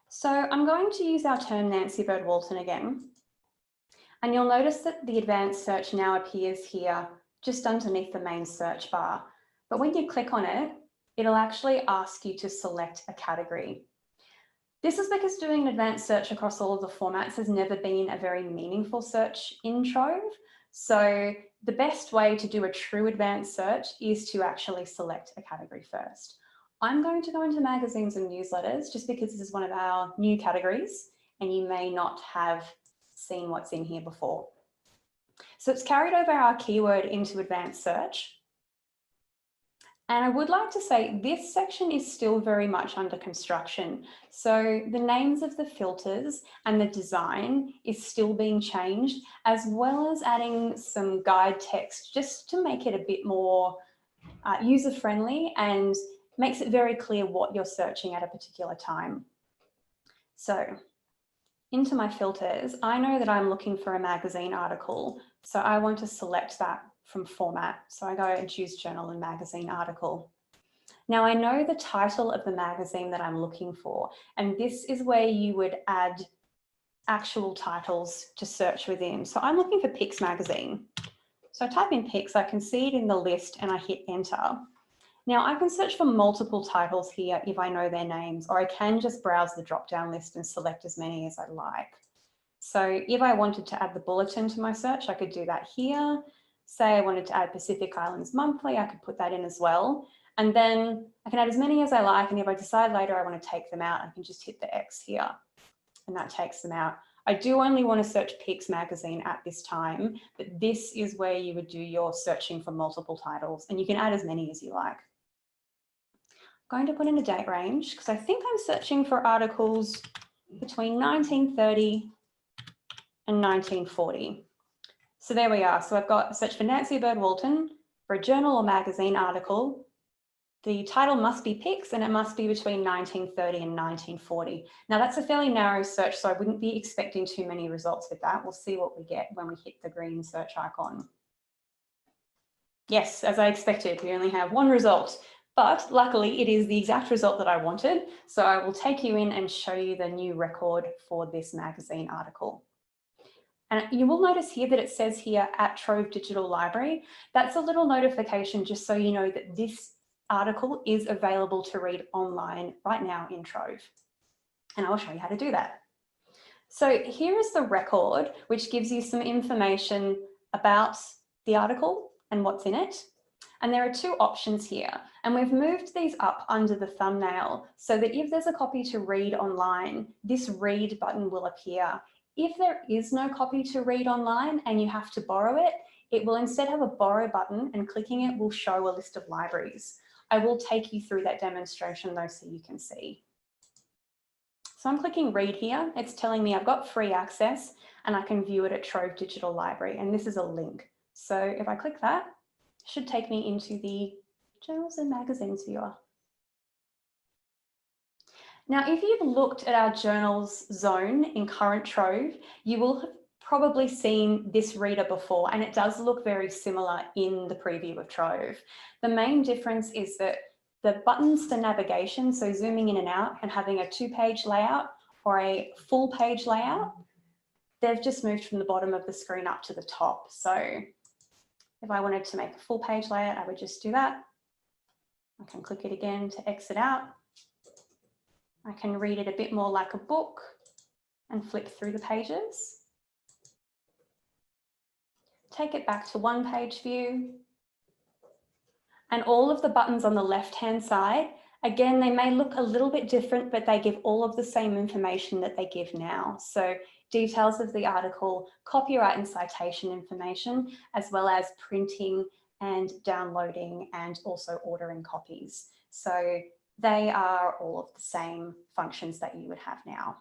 So I'm going to use our term Nancy Bird Walton again. And you'll notice that the advanced search now appears here just underneath the main search bar. But when you click on it, it'll actually ask you to select a category. This is because doing an advanced search across all of the formats has never been a very meaningful search in Trove. So the best way to do a true advanced search is to actually select a category first. I'm going to go into magazines and newsletters just because this is one of our new categories and you may not have seen what's in here before. So it's carried over our keyword into advanced search. And I would like to say this section is still very much under construction. So the names of the filters and the design is still being changed, as well as adding some guide text just to make it a bit more user-friendly and makes it very clear what you're searching at a particular time. So into my filters, I know that I'm looking for a magazine article. So I want to select that from format. So I go and choose journal and magazine article. Now I know the title of the magazine that I'm looking for, and this is where you would add actual titles to search within. So I'm looking for Pics magazine. So I type in Pics, I can see it in the list and I hit enter. Now I can search for multiple titles here if I know their names, or I can just browse the drop-down list and select as many as I like. So if I wanted to add the bulletin to my search, I could do that here. Say I wanted to add Pacific Islands Monthly, I could put that in as well. And then I can add as many as I like. And if I decide later I want to take them out, I can just hit the X here and that takes them out. I do only want to search Pics magazine at this time, but this is where you would do your searching for multiple titles and you can add as many as you like. I'm going to put in a date range because I think I'm searching for articles between 1930 and 1940. So there we are. So I've got a search for Nancy Bird Walton for a journal or magazine article. The title must be Pics and it must be between 1930 and 1940. Now that's a fairly narrow search, so I wouldn't be expecting too many results with that. We'll see what we get when we hit the green search icon. Yes, as I expected, we only have one result, but luckily it is the exact result that I wanted. So I will take you in and show you the new record for this magazine article. And you will notice here that it says here at Trove Digital Library. That's a little notification just so you know that this article is available to read online right now in Trove. And I'll show you how to do that. So here is the record, which gives you some information about the article and what's in it. And there are two options here. And we've moved these up under the thumbnail so that if there's a copy to read online, this read button will appear. If there is no copy to read online and you have to borrow it, it will instead have a borrow button and clicking it will show a list of libraries. I will take you through that demonstration though so you can see. So I'm clicking read here. It's telling me I've got free access and I can view it at Trove Digital Library, and this is a link. So if I click that, it should take me into the journals and magazines viewer. Now, if you've looked at our journals zone in current Trove, you will have probably seen this reader before, and it does look very similar in the preview of Trove. The main difference is that the buttons for navigation, so zooming in and out and having a 2-page layout or a full page layout, they've just moved from the bottom of the screen up to the top. So if I wanted to make a full page layout, I would just do that. I can click it again to exit out. I can read it a bit more like a book and flick through the pages. Take it back to one-page view. And all of the buttons on the left-hand side, again, they may look a little bit different, but they give all of the same information that they give now. So details of the article, copyright and citation information, as well as printing and downloading and also ordering copies. So they are all of the same functions that you would have now.